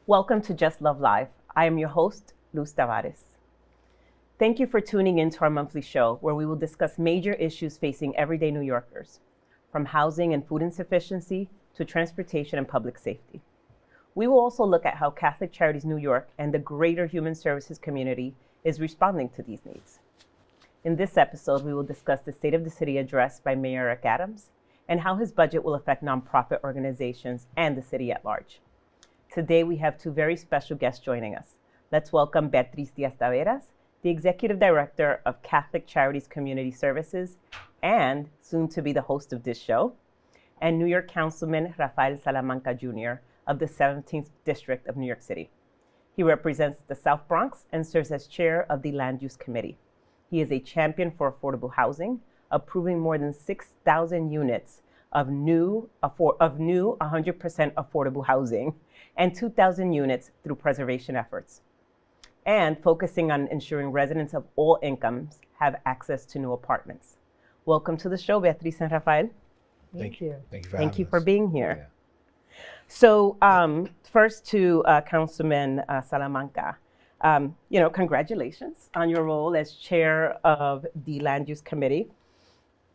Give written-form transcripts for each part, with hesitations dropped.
Welcome to Just Love Live. I am your host, Luz Tavarez. Thank you for tuning in to our monthly show where we will discuss major issues facing everyday New Yorkers, from housing and food insufficiency to transportation and public safety. We will also look at how Catholic Charities New York and the greater human services community is responding to these needs. In this episode, we will discuss the State of the City address by Mayor Eric Adams and how his budget will affect nonprofit organizations and the city at large. Today, we have two very special guests joining us. Let's welcome Beatriz Diaz Taveras, the Executive Director of Catholic Charities Community Services and soon to be the host of this show, and New York Councilman Rafael Salamanca Jr. of the 17th District of New York City. He represents the South Bronx and serves as chair of the Land Use Committee. He is a champion for affordable housing, approving more than 6,000 units of new 100% affordable housing and 2,000 units through preservation efforts, and focusing on ensuring residents of all incomes have access to new apartments. Welcome to the show, Beatriz and Rafael. Thank you. Thank you for being here. Yeah. So first to Councilman Salamanca, congratulations on your role as chair of the Land Use Committee.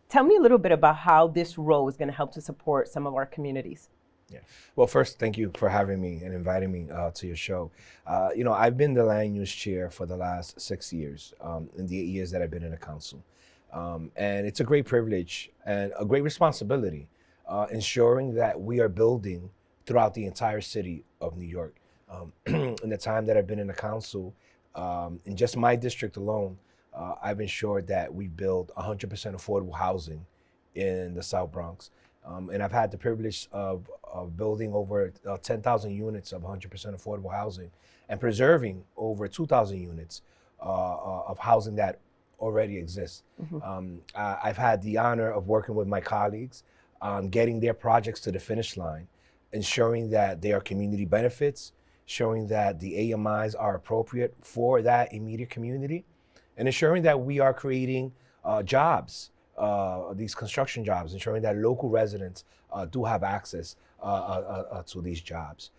Tell me a little bit about how this role is going to help to support some of our communities. Yeah. Well, first, thank you for having me and inviting me to your show. I've been the land use chair for the last 6 years, in the 8 years that I've been in the council. And it's a great privilege and a great responsibility, ensuring that we are building throughout the entire city of New York. In the time that I've been in the council, in just my district alone, I've ensured that we build 100% affordable housing in the South Bronx. And I've had the privilege of building over 10,000 units of 100% affordable housing and preserving over 2,000 units of housing that already exists. Mm-hmm. I've had the honor of working with my colleagues on getting their projects to the finish line, ensuring that they are community benefits, showing that the AMIs are appropriate for that immediate community, and ensuring that we are creating jobs, these construction jobs, ensuring that local residents do have access to these jobs.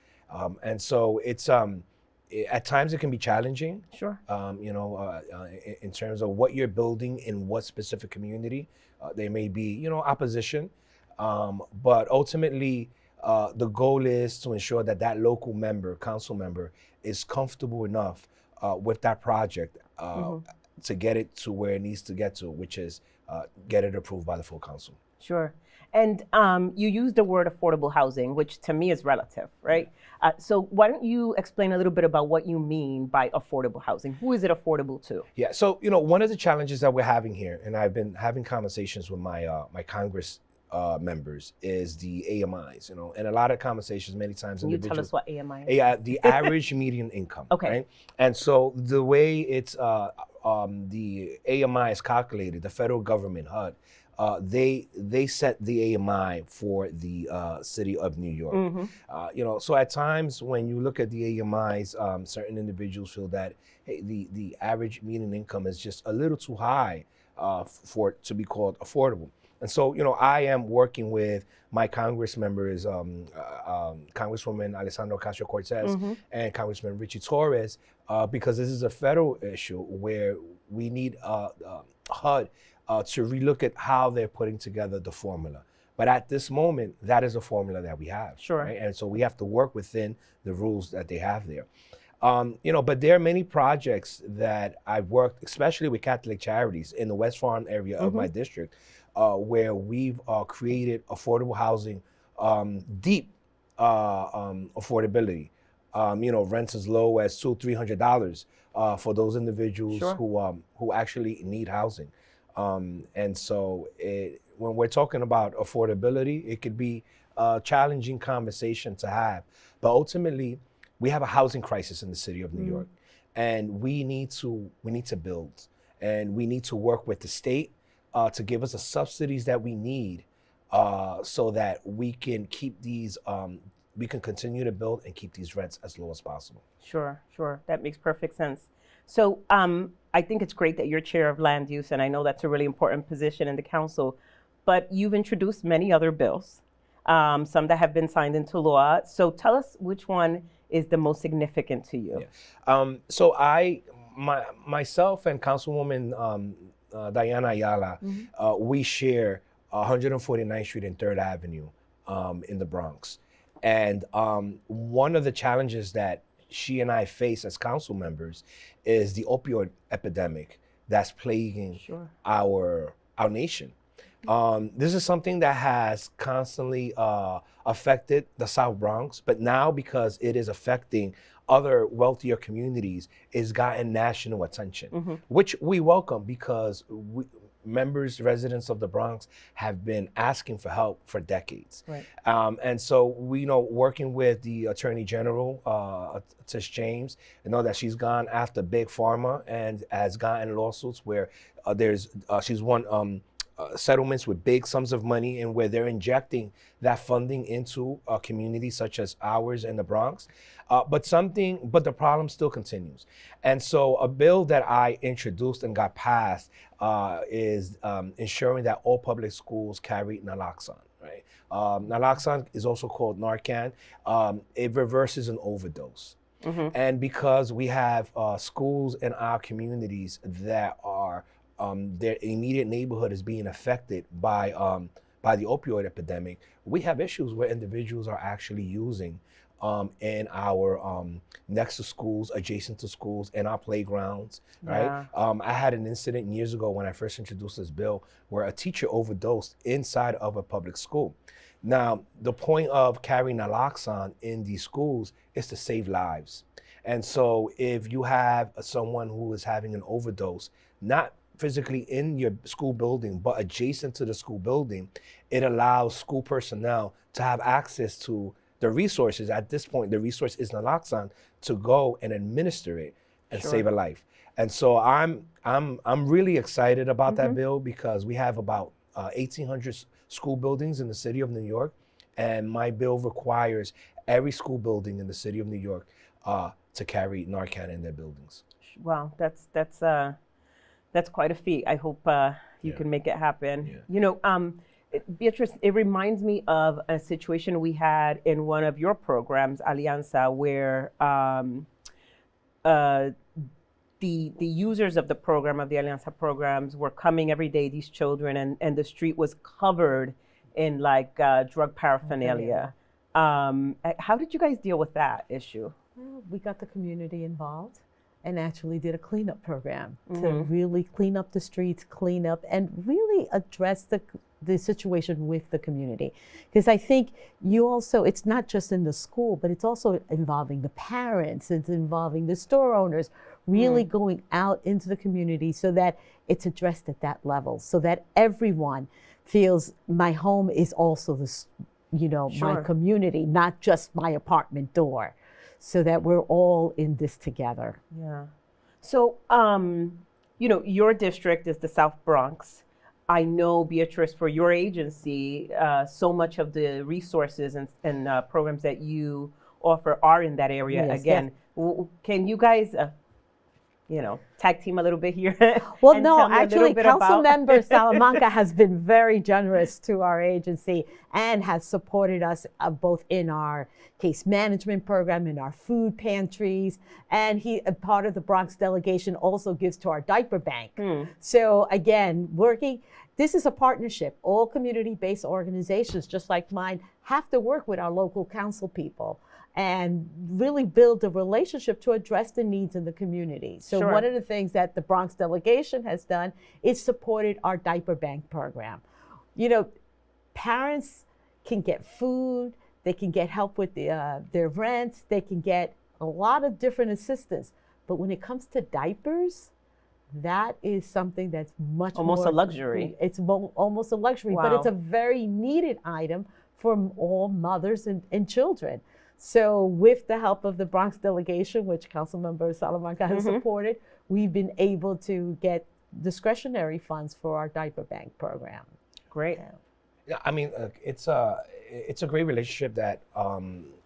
And so it's, at times it can be challenging. Sure. In terms of what you're building in what specific community. There may be, opposition, but ultimately the goal is to ensure that that local member, council member, is comfortable enough with that project to get it to where it needs to get to, which is get it approved by the full council. Sure. And you used the word affordable housing, which to me is relative, right? So why don't you explain a little bit about what you mean by affordable housing? Who is it affordable to? Yeah, so, one of the challenges that we're having here, and I've been having conversations with my my Congress members, is the AMIs, and a lot of conversations many times. Can you tell us what AMI is? The average median income. Okay. Right? And so the way it's the AMI is calculated, the federal government, HUD, they set the AMI for the city of New York. Mm-hmm. So at times when you look at the AMIs, certain individuals feel that, hey, the average median income is just a little too high for it to be called affordable. And so, I am working with my Congress members, Congresswoman Alessandro Castro-Cortez mm-hmm. and Congressman Richie Torres, because this is a federal issue where we need HUD to relook at how they're putting together the formula. But at this moment, that is a formula that we have. Sure. Right? And so we have to work within the rules that they have there. But there are many projects that I've worked, especially with Catholic Charities in the West Farm area mm-hmm. of my district, where we've created affordable housing, deep affordability. Rents as low as $200-300 for those individuals sure. who actually need housing. And so when we're talking about affordability, it could be a challenging conversation to have. But ultimately, we have a housing crisis in the city of New York, and we need to build, and we need to work with the state to give us the subsidies that we need so that we can keep these, we can continue to build and keep these rents as low as possible. Sure. That makes perfect sense. So I think it's great that you're chair of land use, and I know that's a really important position in the council, but you've introduced many other bills, some that have been signed into law. So tell us which one is the most significant to you? Yeah. So myself and Councilwoman Diana Ayala, we share 149th Street and 3rd Avenue in the Bronx. And one of the challenges that she and I face as council members is the opioid epidemic that's plaguing our nation. This is something that has constantly affected the South Bronx, but now because it is affecting other wealthier communities, it's gotten national attention, which we welcome because residents of the Bronx have been asking for help for decades. Right. And so we know, working with the Attorney General, Tish James, that she's gone after Big Pharma and has gotten lawsuits where she's won settlements with big sums of money and where they're injecting that funding into communities such as ours in the Bronx. But the problem still continues. And so a bill that I introduced and got passed is ensuring that all public schools carry naloxone, right? Naloxone is also called Narcan. It reverses an overdose. And because we have schools in our communities that are their immediate neighborhood is being affected by the opioid epidemic, we have issues where individuals are actually using in our next to schools, adjacent to schools, in our playgrounds, right? I had an incident years ago when I first introduced this bill where a teacher overdosed inside of a public school. Now, the point of carrying naloxone in these schools is to save lives. And so if you have someone who is having an overdose, not physically in your school building, but adjacent to the school building, it allows school personnel to have access to the resources. At this point, the resource is naloxone, to go and administer it and save a life. And so I'm really excited about that bill because we have about 1,800 school buildings in the city of New York, and my bill requires every school building in the city of New York to carry Narcan in their buildings. Wow, that's quite a feat. I hope you can make it happen. Beatriz, it reminds me of a situation we had in one of your programs, Alianza, where the users of the program, of the Alianza programs, were coming every day, these children, and the street was covered in drug paraphernalia. How did you guys deal with that issue? Well, we got the community involved and actually did a cleanup program to really clean up the streets, clean up, and really address the situation with the community. Because I think it's not just in the school, but it's also involving the parents, it's involving the store owners, really going out into the community so that it's addressed at that level, so that everyone feels my home is also my community, not just my apartment door, so that we're all in this together. Yeah. So, your district is the South Bronx. I know, Beatriz, for your agency, so much of the resources and programs that you offer are in that area. Yes, again. Can you guys, tag team a little bit here? Well, no, actually, Councilmember Salamanca has been very generous to our agency and has supported us both in our case management program, in our food pantries, and he, a part of the Bronx delegation, also gives to our diaper bank. So again, this is a partnership. All community-based organizations, just like mine, have to work with our local council people and really build a relationship to address the needs in the community. So one of the things that the Bronx delegation has done is supported our diaper bank program. Parents can get food, they can get help with their rents, they can get a lot of different assistance. But when it comes to diapers, that is something that's almost a luxury. It's almost a luxury, but it's a very needed item for all mothers and children. So with the help of the Bronx delegation, which Councilmember Salamanca has supported, we've been able to get discretionary funds for our diaper bank program. Great. Yeah, I mean, it's a great relationship that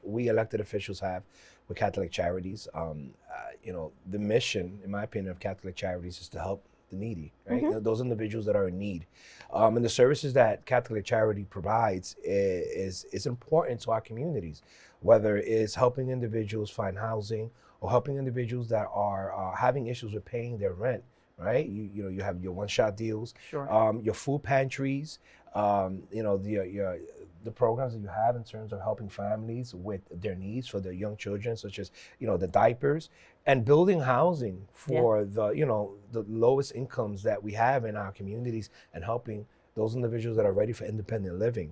we elected officials have with Catholic Charities. The mission, in my opinion, of Catholic Charities is to help the needy, right? Those individuals that are in need. And the services that Catholic Charity provides is important to our communities, whether it's helping individuals find housing or helping individuals that are having issues with paying their rent, right? You have your one-shot deals, your food pantries, the programs that you have in terms of helping families with their needs for their young children, such as, the diapers, and building housing for the lowest incomes that we have in our communities, and helping those individuals that are ready for independent living.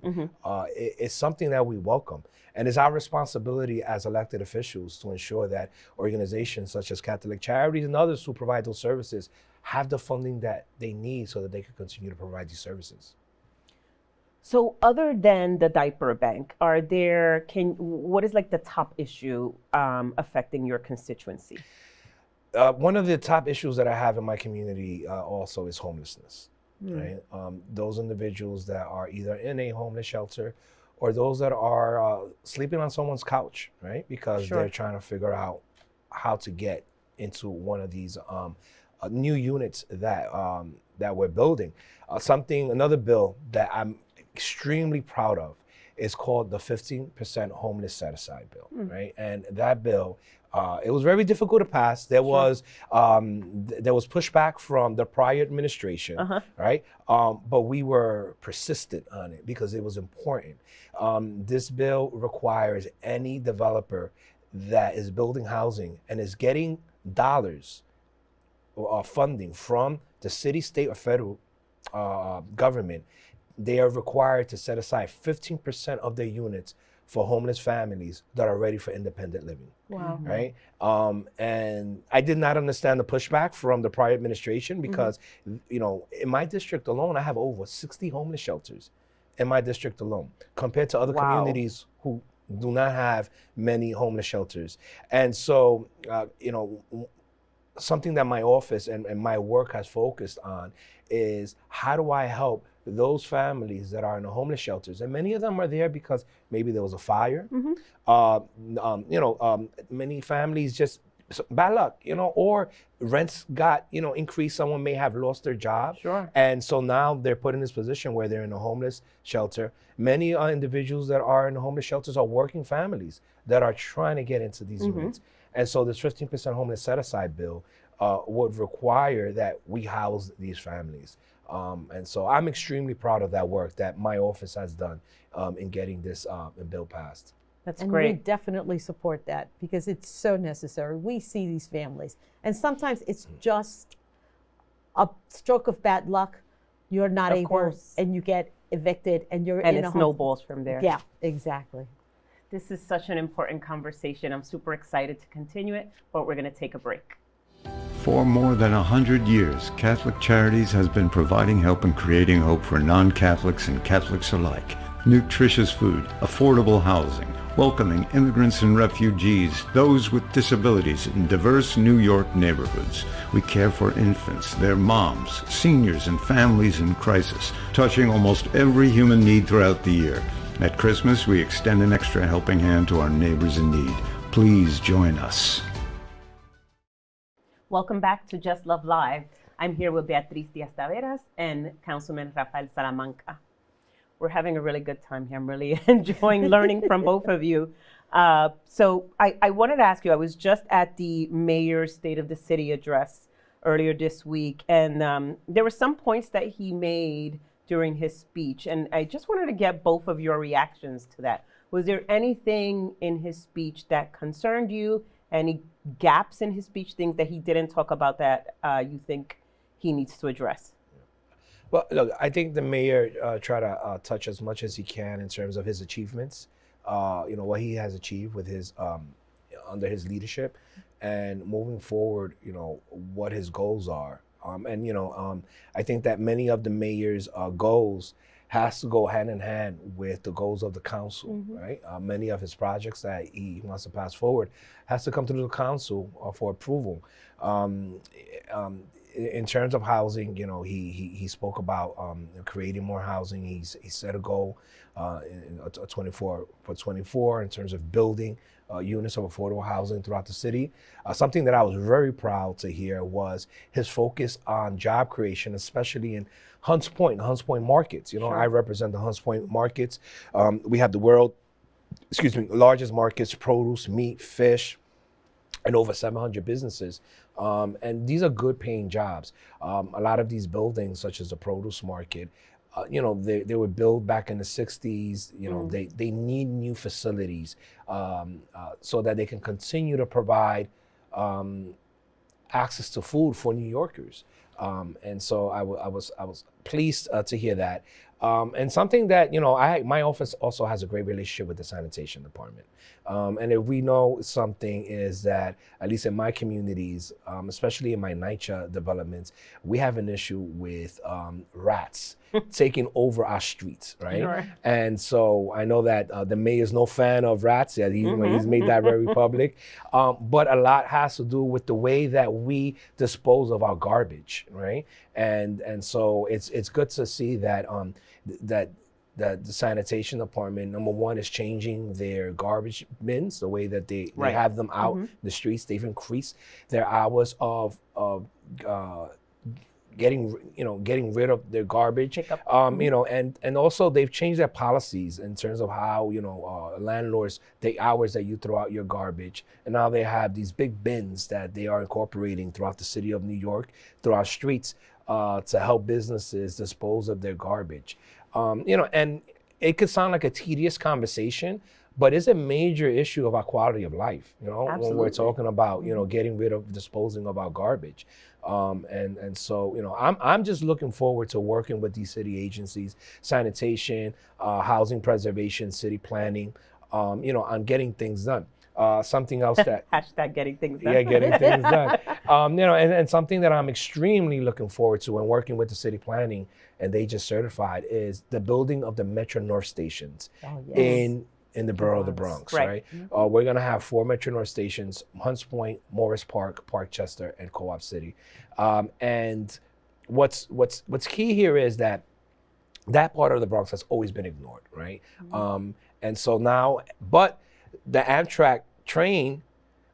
It's something that we welcome. And it's our responsibility as elected officials to ensure that organizations such as Catholic Charities and others who provide those services have the funding that they need so that they can continue to provide these services. So other than the diaper bank, what is like the top issue affecting your constituency? One of the top issues that I have in my community also is homelessness, right? Those individuals that are either in a homeless shelter or those that are sleeping on someone's couch, right? Because they're trying to figure out how to get into one of these new units that we're building. Another bill that I'm extremely proud of is called the 15% homeless set-aside bill, right? And that bill, it was very difficult to pass. There was pushback from the prior administration, right? But we were persistent on it because it was important. This bill requires any developer that is building housing and is getting dollars or funding from the city, state, or federal government, they are required to set aside 15% of their units for homeless families that are ready for independent living. Wow. Right? And I did not understand the pushback from the prior administration because, in my district alone, I have over 60 homeless shelters in my district alone, compared to other communities who do not have many homeless shelters. And so, something that my office and my work has focused on is how do I help those families that are in the homeless shelters, and many of them are there because maybe there was a fire. Many families just bad luck, or rents got increased. Someone may have lost their job, and so now they're put in this position where they're in a homeless shelter. Many individuals that are in the homeless shelters are working families that are trying to get into these units, and so this 15% homeless set-aside bill would require that we house these families. And so I'm extremely proud of that work that my office has done in getting this bill passed. That's and great. We definitely support that because it's so necessary. We see these families, and sometimes it's just a stroke of bad luck. You're not able, and you get evicted, and you're in a snowballs from there. Yeah, exactly. This is such an important conversation. I'm super excited to continue it, but we're going to take a break. For more than 100 years, Catholic Charities has been providing help and creating hope for non-Catholics and Catholics alike. Nutritious food, affordable housing, welcoming immigrants and refugees, those with disabilities in diverse New York neighborhoods. We care for infants, their moms, seniors, and families in crisis, touching almost every human need throughout the year. At Christmas, we extend an extra helping hand to our neighbors in need. Please join us. Welcome back to Just Love Live. I'm here with Beatriz Diaz Taveras and Councilman Rafael Salamanca. We're having a really good time here. I'm really enjoying learning from both of you. So I wanted to ask you, I was just at the mayor's State of the City address earlier this week, and there were some points that he made during his speech, and I just wanted to get both of your reactions to that. Was there anything in his speech that concerned you? Any gaps in his speech, things that he didn't talk about that you think he needs to address? Well, look, I think the mayor tried to touch as much as he can in terms of his achievements, what he has achieved with his under his leadership, and moving forward, what his goals are. I think that many of the mayor's goals has to go hand in hand with the goals of the council, right? Many of his projects that he wants to pass forward has to come through the council for approval. in terms of housing, he spoke about creating more housing. He set a goal in 24 in terms of building units of affordable housing throughout the city. Something that I was very proud to hear was his focus on job creation, especially in Hunts Point markets. Sure. I represent the Hunts Point markets. We have the largest markets: produce, meat, fish, and over 700 businesses. And these are good paying jobs. A lot of these buildings, such as the produce market, they were built back in the 60s. They need new facilities so that they can continue to provide access to food for New Yorkers. And so I was pleased to hear that. And something that, my office also has a great relationship with the sanitation department. And if we know something is that, at least in my communities, especially in my NYCHA developments, we have an issue with rats taking over our streets, right? Sure. And so I know that the mayor is no fan of rats. Yeah, he's made that very public. But a lot has to do with the way that we dispose of our garbage, right? And so it's good to see that that the sanitation department, number one, is changing their garbage bins, the way that they have them out in the streets. They've increased their hours of getting rid of their garbage. And also they've changed their policies in terms of how landlords, the hours that you throw out your garbage, and now they have these big bins that they are incorporating throughout the city of New York, through our streets, to help businesses dispose of their garbage. And it could sound like a tedious conversation, but it's a major issue of our quality of life, when we're talking about, getting rid of, disposing of our garbage. And so, I'm just looking forward to working with these city agencies, sanitation, housing preservation, city planning, on getting things done. Something else that hashtag getting things done. Yeah, getting things done. And something that I'm extremely looking forward to when working with the city planning, and they just certified, is the building of the Metro North stations in the borough of the Bronx, right? Mm-hmm. We're gonna have 4 Metro North stations: Hunts Point, Morris Park, Parkchester, and Co-op City. And what's key here is that part of the Bronx has always been ignored, right? Mm-hmm. And so now, but the Amtrak train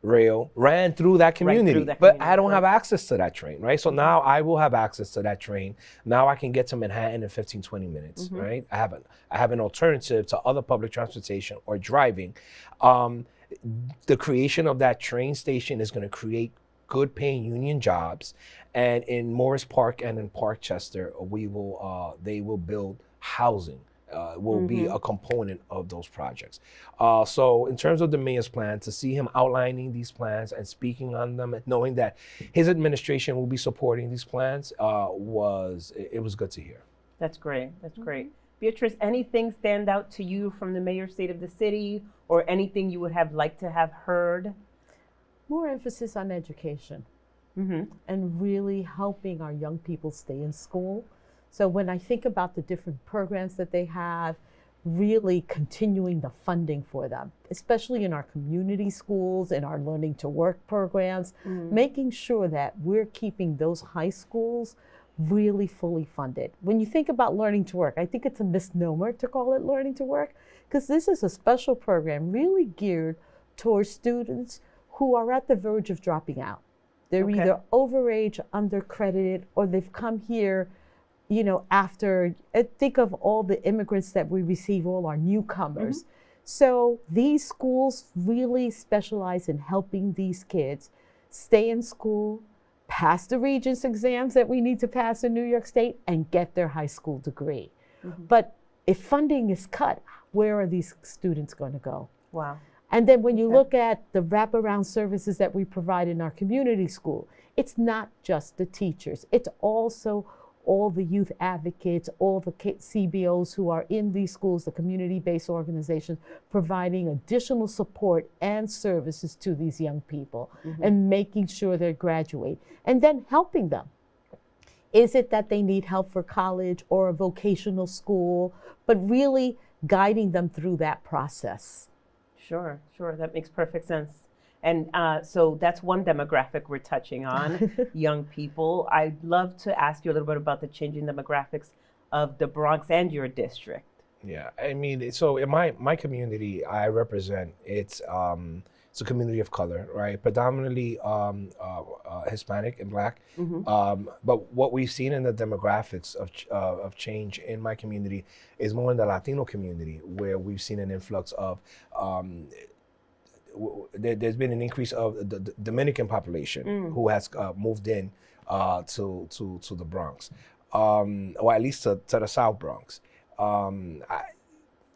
rail ran through that community, but I don't have access to that train, right? So now I will have access to that train. Now I can get to Manhattan in 15, 20 minutes, mm-hmm. right? I have an alternative to other public transportation or driving. The creation of that train station is going to create good paying union jobs. And in Morris Park and in Parkchester, they will build housing. Will mm-hmm. be a component of those projects. So in terms of the mayor's plan, to see him outlining these plans and speaking on them, and knowing that his administration will be supporting these plans, was good to hear. That's great. That's great. Beatriz, anything stand out to you from the mayor's state of the city, or anything you would have liked to have heard? More emphasis on education, mm-hmm. and really helping our young people stay in school. So when I think about the different programs that they have, really continuing the funding for them, especially in our community schools and our learning to work programs, making sure that we're keeping those high schools really fully funded. When you think about learning to work, I think it's a misnomer to call it learning to work, because this is a special program really geared towards students who are at the verge of dropping out. They're either overage, undercredited, or they've come here after, think of all the immigrants that we receive, all our newcomers. Mm-hmm. So these schools really specialize in helping these kids stay in school, pass the Regents exams that we need to pass in New York State, and get their high school degree. Mm-hmm. But if funding is cut, where are these students going to go? Wow. And then when you look at the wraparound services that we provide in our community school, it's not just the teachers, it's also all the youth advocates, all the CBOs who are in these schools, the community-based organizations, providing additional support and services to these young people, mm-hmm. and making sure they graduate, and then helping them. Is it that they need help for college or a vocational school, but really guiding them through that process? Sure, that makes perfect sense. And so that's one demographic we're touching on, young people. I'd love to ask you a little bit about the changing demographics of the Bronx and your district. Yeah, I mean, so in my community I represent, it's a community of color, right? Predominantly Hispanic and Black. But what we've seen in the demographics of change in my community is more in the Latino community, where we've seen an influx of there's been an increase of the Dominican population who has moved in to the Bronx, or at least to the South Bronx.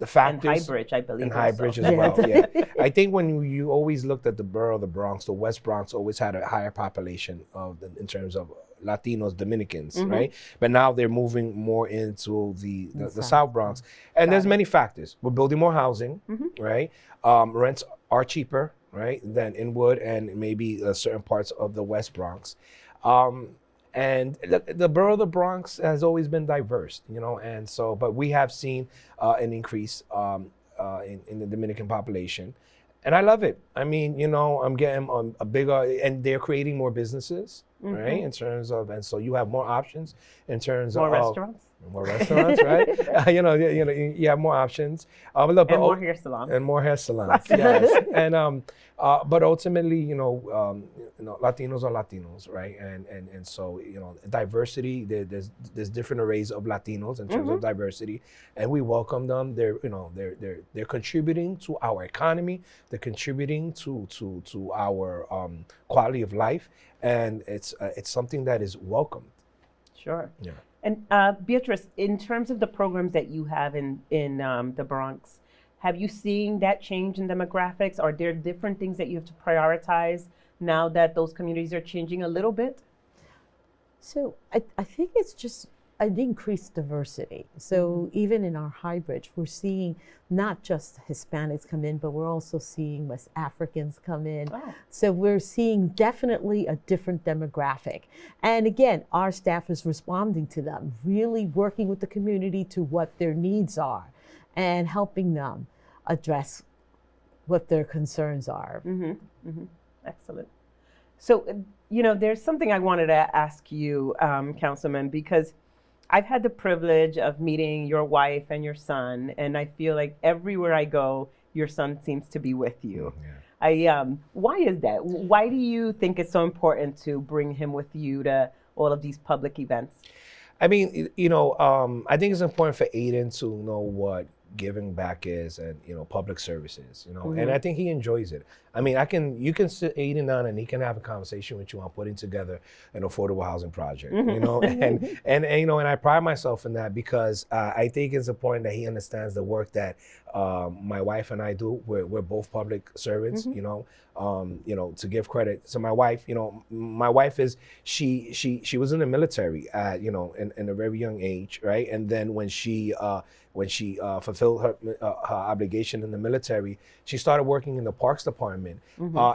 The fact and is, Highbridge, I believe. And Highbridge as well, yeah. I think when you always looked at the borough of the Bronx, the West Bronx always had a higher population in terms of Latinos, Dominicans, right? But now they're moving more into the South Bronx. And there's many factors. We're building more housing, right? Rents are cheaper, right, than in Wood and maybe certain parts of the West Bronx. And the borough of the Bronx has always been diverse, you know, and so, but we have seen an increase in the Dominican population. And I love it. I mean, you know, I'm getting a bigger, and they're creating more businesses, right, in terms of, and so you have more options in terms more of restaurants. More restaurants, right? You have more options. And more hair salons. And more hair salons, yes. And but ultimately, Latinos are Latinos, right? And so, diversity. There's different arrays of Latinos in terms of diversity, and we welcome them. They're contributing to our economy. They're contributing to our quality of life, and it's something that is welcomed. Sure. Yeah. And Beatriz, in terms of the programs that you have in the Bronx, have you seen that change in demographics? Are there different things that you have to prioritize now that those communities are changing a little bit? So I think it's just an increased diversity. So even in our Highbridge, we're seeing not just Hispanics come in, but we're also seeing West Africans come in. Oh. So we're seeing definitely a different demographic. And again, our staff is responding to them, really working with the community to what their needs are and helping them address what their concerns are. Excellent. So, there's something I wanted to ask you, Councilman, because I've had the privilege of meeting your wife and your son, and I feel like everywhere I go, your son seems to be with you. Yeah. Why is that? Why do you think it's so important to bring him with you to all of these public events? I mean, I think it's important for Aiden to know what giving back is and, public services, and I think he enjoys it. I mean, you can sit Aiden down and he can have a conversation with you on putting together an affordable housing project, and I pride myself in that because I think it's important that he understands the work that my wife and I do. We're both public servants, to give credit. So my wife is, she was in the military at, in a very young age, right? And then when she fulfilled her obligation in the military, she started working in the Parks Department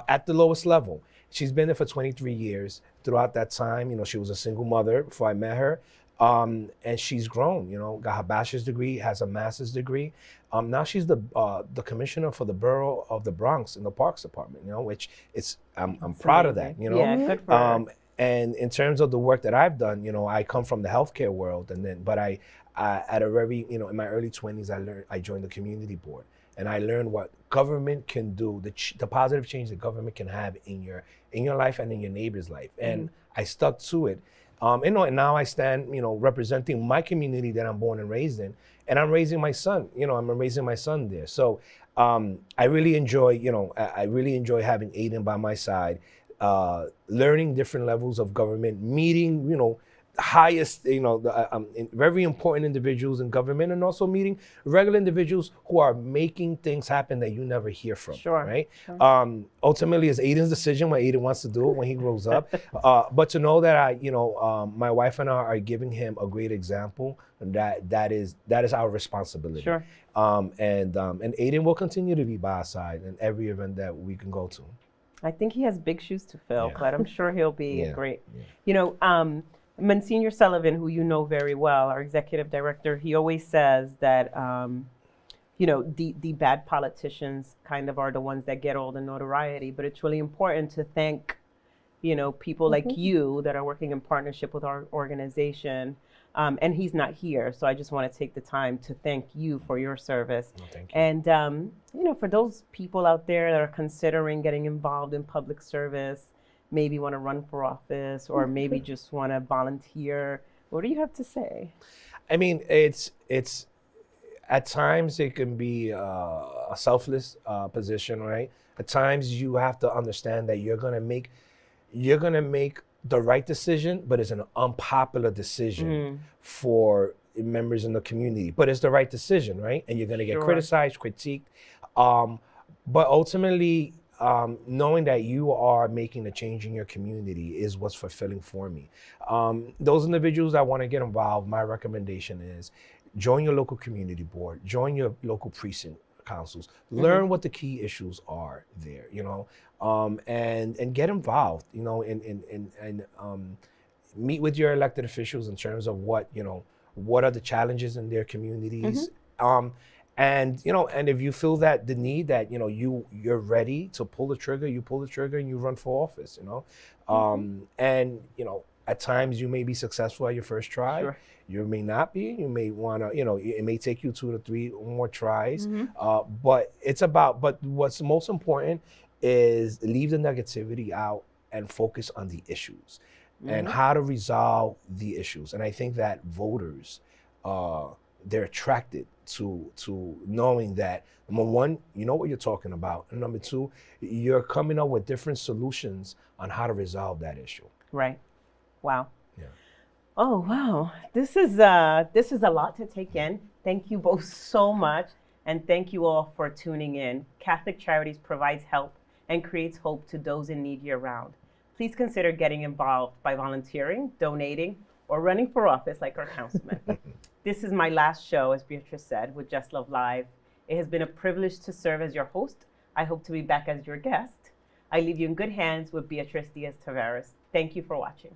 at the lowest level. She's been there for 23 years. Throughout that time, she was a single mother before I met her. And she's grown, got her bachelor's degree, has a master's degree. Now she's the commissioner for the borough of the Bronx in the Parks Department, which I'm proud of that, Yeah, good for her. And in terms of the work that I've done, I come from the healthcare world, but I at a very, in my early 20s, I joined the community board, and I learned what government can do, the positive change that government can have in your life and in your neighbor's life, and I stuck to it. And now I stand, representing my community that I'm born and raised in, and I'm raising my son. I'm raising my son there. So I really enjoy, having Aiden by my side, learning different levels of government, meeting, highest, very important individuals in government, and also meeting regular individuals who are making things happen that you never hear from. Sure. Right? Sure. Ultimately, it's Aiden's decision what Aiden wants to do when he grows up. But to know that my wife and I are giving him a great example, that is our responsibility. Sure. And Aiden will continue to be by our side in every event that we can go to. I think he has big shoes to fill, but I'm sure he'll be great. Yeah. Monsignor Sullivan, who you know very well, our executive director, he always says that, you know, the bad politicians kind of are the ones that get all the notoriety. But it's really important to thank, you know, people like you that are working in partnership with our organization. And he's not here, so I just want to take the time to thank you for your service. Oh, thank you. And, you know, for those people out there that are considering getting involved in public service, maybe want to run for office or maybe just want to volunteer, what do you have to say? I mean, it's at times it can be a selfless position, right? At times you have to understand that you're gonna make the right decision, but it's an unpopular decision for members in the community. But it's the right decision, right? And you're gonna get criticized, critiqued. But ultimately, knowing that you are making a change in your community is what's fulfilling for me. Those individuals that want to get involved, my recommendation is join your local community board, join your local precinct councils, learn what the key issues are there, you know, and get involved, you know, and meet with your elected officials in terms of what are the challenges in their communities. And, you know, and if you feel that the need that, you know, you're ready to pull the trigger, you pull the trigger and you run for office, you know. And, you know, at times you may be successful at your first try. Sure. You may not be. You may want to, you know, it may take you 2 to 3 more tries. But what's most important is leave the negativity out and focus on the issues and how to resolve the issues. And I think that voters, they're attracted to knowing that, number one, you know what you're talking about, and number two, you're coming up with different solutions on how to resolve that issue. Right. Wow. Yeah. Oh, wow. This is a lot to take in. Thank you both so much. And thank you all for tuning in. Catholic Charities provides help and creates hope to those in need year-round. Please consider getting involved by volunteering, donating, or running for office like our councilman. This is my last show, as Beatriz said, with Just Love Live. It has been a privilege to serve as your host. I hope to be back as your guest. I leave you in good hands with Beatriz Diaz Taveras. Thank you for watching.